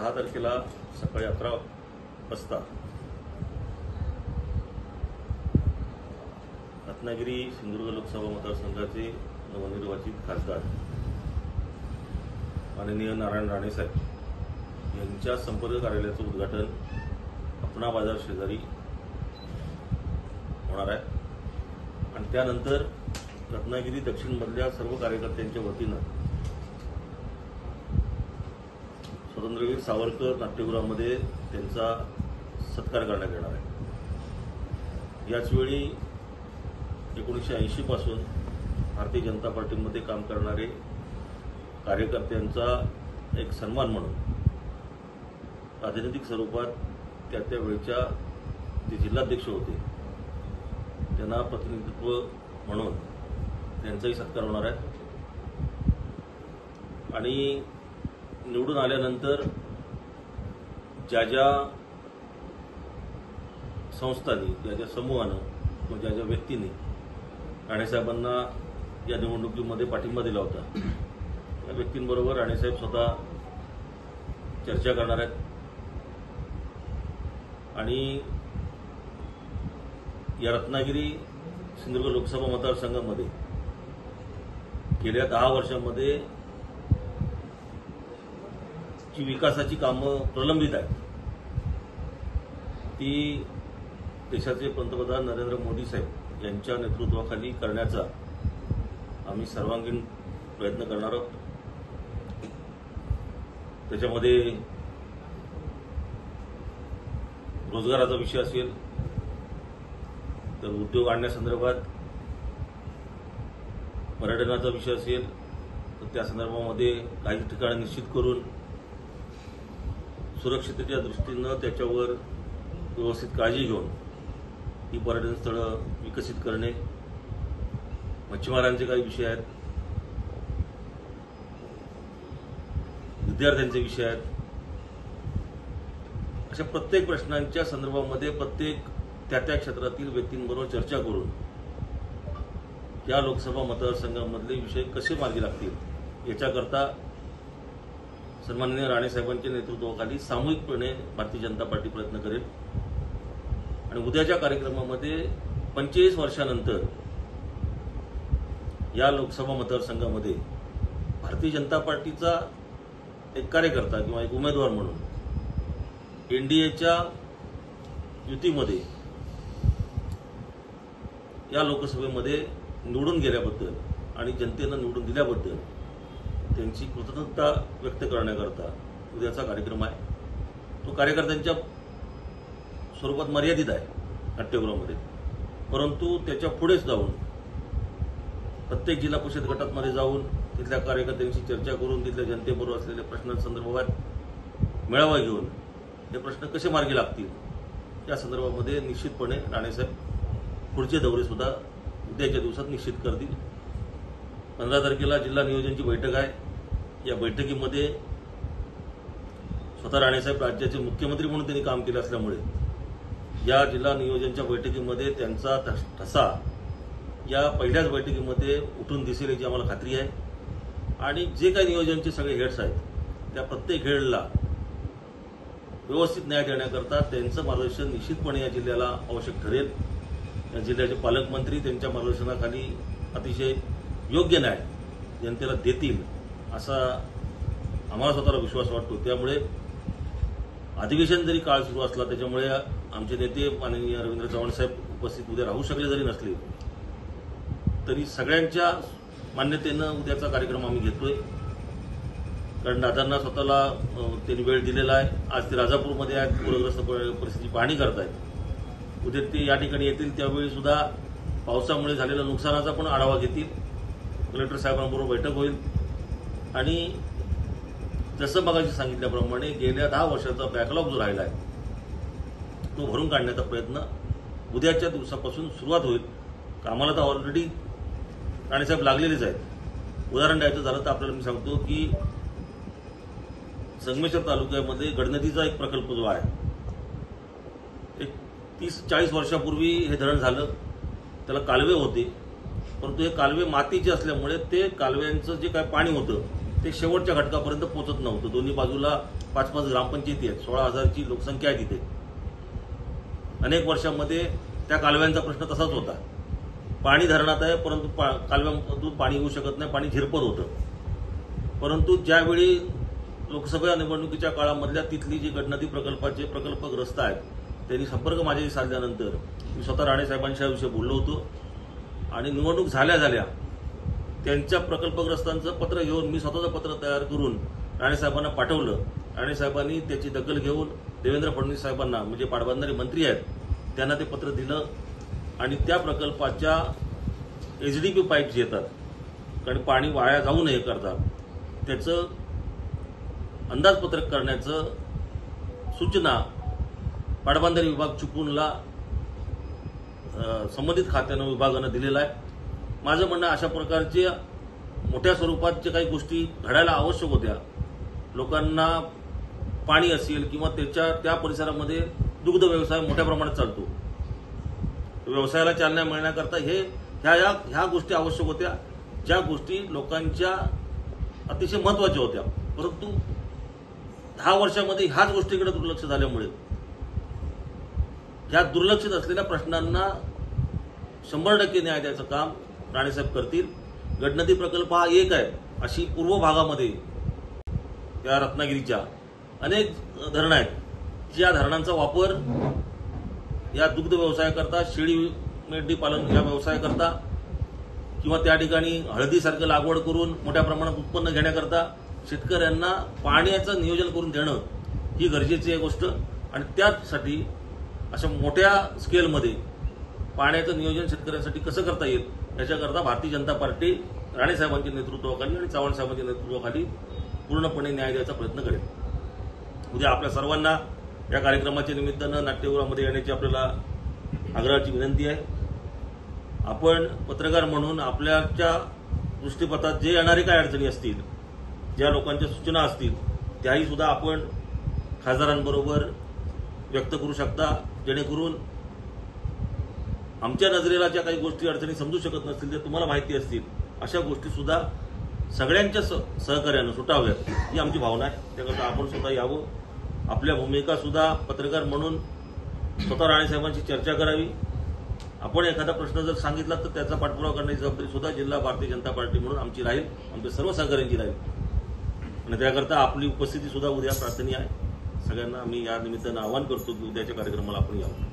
10 तारखेला सकाळी 11 वाजता रत्नागिरी सिंधुदुर्ग लोकसभा मतदारसंघाचे नवनिर्वाचित खासदार माननीय नारायण राणे साहेब यांच्या संपर्क कार्यालयाचं उद्घाटन अपना बाजार शेजारी होणार आहे आणि त्यानंतर रत्नागिरी दक्षिणमधल्या सर्व कार्यकर्त्यांच्या वतीनं स्वातंत्र्यवीर सावरकर नाट्यगृहामध्ये त्यांचा सत्कार करण्यात येणार आहे। याचवेळी 1980 पासून भारतीय जनता पार्टीमध्ये काम करणारे कार्यकर्त्यांचा एक सन्मान म्हणून राजनैतिक स्वरूपात त्या वेळच्या जे जिल्हाध्यक्ष होते त्यांना प्रतिनिधित्व म्हणून त्यांचाही सत्कार होणार आहे आणि निवडून आल्यानंतर ज्या संस्थांनी ज्या समूहानं किंवा ज्या व्यक्तींनी राणेसाहेबांना या निवडणुकीमध्ये पाठिंबा दिला होता त्या व्यक्तींबरोबर राणेसाहेब स्वतः चर्चा करणार आहेत आणि या रत्नागिरी सिंधुदुर्ग लोकसभा मतदारसंघामध्ये गेल्या 10 वर्षांमध्ये जी विकासाची कामं प्रलंबित आहेत ती देशाचे पंतप्रधान नरेंद्र मोदी साहेब यांच्या नेतृत्वाखाली करण्याचा आम्ही सर्वांगीण प्रयत्न करणार आहोत। त्याच्यामध्ये रोजगाराचा विषय असेल तर उद्योग आणण्यासंदर्भात, पर्यटनाचा विषय असेल तर त्या संदर्भामध्ये काही ठिकाणी निश्चित करून सुरक्षिततेच्या दृष्टीनं त्याच्यावर व्यवस्थित काळजी घेऊन ही पर्यटन स्थळं विकसित करणे, मच्छीमारांचे काही विषय आहेत, विद्यार्थ्यांचे विषय आहेत, अशा प्रत्येक प्रश्नांच्या संदर्भामध्ये प्रत्येक त्या क्षेत्रातील व्यक्तींबरोबर चर्चा करून या लोकसभा मतदारसंघामधले विषय कसे मार्गी लागतील याच्याकरता सन्माननीय राणेसाहेबांच्या नेतृत्वाखाली सामूहिकपणे भारतीय जनता पार्टी प्रयत्न करेल आणि उद्याच्या कार्यक्रमामध्ये 45 वर्षानंतर या लोकसभा मतदारसंघामध्ये भारतीय जनता पार्टीचा एक कार्यकर्ता किंवा एक उमेदवार म्हणून एनडीएच्या युतीमध्ये या लोकसभेमध्ये निवडून गेल्याबद्दल आणि जनतेनं निवडून दिल्याबद्दल त्यांची कृतज्ञता व्यक्त करण्याकरता उद्याचा कार्यक्रम आहे। तो कार्यकर्त्यांच्या स्वरूपात मर्यादित आहे नाट्यगृहामध्ये, परंतु त्याच्या पुढेच जाऊन प्रत्येक जिल्हा परिषद गटामध्ये जाऊन तिथल्या कार्यकर्त्यांशी चर्चा करून तिथल्या जनतेबरोबर असलेल्या प्रश्नांसंदर्भात मेळावा घेऊन हे प्रश्न कसे मार्गी लागतील या संदर्भामध्ये निश्चितपणे राणेसाहेब पुढचे दौरे सुद्धा उद्याच्या दिवसात निश्चित करतील। 15 तारखेला जिल्हा नियोजनची बैठक आहे। या बैठकीमध्ये स्वतः राणेसाहेब राज्याचे मुख्यमंत्री म्हणून त्यांनी काम केलं असल्यामुळे या जिल्हा नियोजनच्या बैठकीमध्ये त्यांचा ठसा या पहिल्याच बैठकीमध्ये उठून दिसेल याची आम्हाला खात्री आहे आणि जे काही नियोजनचे सगळे हेड्स आहेत त्या प्रत्येक हेडला व्यवस्थित न्याय देण्याकरता त्यांचं मार्गदर्शन निश्चितपणे या जिल्ह्याला आवश्यक ठरेल। या जिल्ह्याचे पालकमंत्री त्यांच्या मार्गदर्शनाखाली अतिशय योग्य न्याय जनतेला देतील असा आम्हाला स्वतःला विश्वास वाटतो। त्यामुळे अधिवेशन जरी काळ सुरू असला त्याच्यामुळे आमचे नेते माननीय रवींद्र चव्हाण साहेब उपस्थित उद्या राहू शकले जरी नसले तरी सगळ्यांच्या मान्यतेनं उद्याचा कार्यक्रम आम्ही घेतोय, कारण दादांना स्वतःला त्यांनी वेळ दिलेला आहे। आज ते राजापूरमध्ये आहेत, पूरग्रस्त परिस्थिती पाहणी करतायत। उद्या ते या ठिकाणी येतील त्यावेळी सुद्धा पावसामुळे झालेल्या नुकसानाचा पण आढावा घेतील, कलेक्टर साहेबांबरोबर बैठक होईल आणि जसं मगाशी सांगितल्याप्रमाणे गेल्या 10 वर्षाचा बॅकलॉग जो राहिला आहे तो भरून काढण्याचा प्रयत्न उद्याच्या दिवसापासून सुरुवात होईल। कामाला तर ऑलरेडी राणेसाहेब लागलेलेच आहेत। उदाहरण द्यायचं झालं तर आपल्याला मी सांगतो की संगमेश्वर तालुक्यामध्ये गडनदीचा एक प्रकल्प जो आहे, एक 30-40 वर्षापूर्वी हे धरण झालं, त्याला कालवे होते, परंतु हे कालवे मातीचे असल्यामुळे ते कालव्यांचं जे काय पाणी होतं ते शेवटच्या घटकापर्यंत पोहोचत नव्हतं. दोन्ही बाजूला 5-5 ग्रामपंचायती आहेत, 16,000ची लोकसंख्या आहे तिथे. अनेक वर्षांमध्ये त्या कालव्यांचा प्रश्न तसाच होता. पाणी धरणात आहे, परंतु कालव्यामधून पाणी येऊ शकत नाही, पाणी झिरपत होतं. परंतु ज्यावेळी लोकसभा निवडणुकीच्या काळामधल्या तिथली जी गडनदी प्रकल्पाचे प्रकल्पग्रस्त आहेत त्यांनी संपर्क माझ्याशी साधल्यानंतर मी स्वतः राणे साहेबांच्या विषयी बोललो होतो आणि निवडणूक झाल्या त्यांच्या प्रकल्पग्रस्तांचं पत्र घेऊन मी स्वतःचं पत्र तयार करून राणे साहेबांना पाठवलं. राणे साहेबांनी त्याची दखल घेऊन देवेंद्र फडणवीस साहेबांना, म्हणजे पाटबंधारे मंत्री आहेत, त्यांना ते पत्र दिलं आणि त्या प्रकल्पाच्या एचडीपी पाईप्स येतात, कारण पाणी वाया जाऊ नये करता त्याचं अंदाजपत्रक करण्याचं सूचना पाटबंधारे विभाग चिपळूणला संबंधित खात्यानं विभागानं दिलेला आहे. माझं म्हणणं अशा प्रकारच्या मोठ्या स्वरूपात जे काही गोष्टी घडायला आवश्यक होत्या, लोकांना पाणी असेल किंवा त्या परिसरामध्ये दुग्ध व्यवसाय मोठ्या प्रमाणात चालतो, व्यवसायाला चालना मिळण्याकरता ह्या गोष्टी आवश्यक होत्या, ज्या गोष्टी लोकांच्या अतिशय महत्वाच्या होत्या. परंतु 10 वर्षांमध्ये ह्याच गोष्टीकडे दुर्लक्ष झाल्यामुळे ह्या दुर्लक्षित असलेल्या प्रश्नांना 100% न्याय द्यायचं काम राणेसाहेब करतील. गडनदी प्रकल्प हा एक आहे, अशी पूर्व भागामध्ये या रत्नागिरीच्या अनेक धरणं आहेत, ज्या धरणांचा वापर या दुग्ध व्यवसायाकरता, शेळी मेंढी पालन या व्यवसायाकरता किंवा त्या ठिकाणी हळदीसारखं लागवड करून मोठ्या प्रमाणात उत्पन्न घेण्याकरता शेतकऱ्यांना पाण्याचं नियोजन करून देणं ही गरजेची आहे गोष्ट. आणि त्यासाठी अशा मोठ्या स्केलमध्ये पाण्याचं नियोजन शेतकऱ्यांसाठी कसं करता येईल याच्याकरता भारतीय जनता पार्टी राणे साहेबांच्या नेतृत्वाखाली आणि चव्हाण साहेबांच्या नेतृत्वाखाली पूर्णपणे न्याय द्यायचा प्रयत्न करेल. उद्या आपल्या सर्वांना या कार्यक्रमाच्या निमित्तानं नाट्यगृहामध्ये येण्याची आपल्याला आग्रहाची विनंती आहे. आपण पत्रकार म्हणून आपल्याच्या दृष्टीपथात जे येणारे काय अडचणी असतील, ज्या लोकांच्या सूचना असतील, त्याही सुद्धा आपण खासदारांबरोबर व्यक्त करू शकता, जेणेकरून आमच्या नजरेला ज्या काही गोष्टी अडचणी समजू शकत नसतील, त्या तुम्हाला माहिती असतील, अशा गोष्टी सुद्धा सगळ्यांच्या सहकार्यानं सुटाव्यात ही आमची भावना आहे. त्याकरता आपण सुद्धा यावं, आपल्या भूमिका सुद्धा पत्रकार म्हणून स्वतः राणे साहेबांशी चर्चा करावी. आपण एखादा प्रश्न जर सांगितला तर त्याचा पाठपुरावा करण्याची जबाबदारी सुद्धा जिल्हा भारतीय जनता पार्टी म्हणून आमची राहील, आमच्या सर्व सहकार्यांची राहील. आणि त्याकरता आपली उपस्थिती सुद्धा उद्या प्रार्थनीय आहे. सगळ्यांना मी या निमित्तानं आवाहन करतो की उद्याच्या कार्यक्रमाला आपण यावं.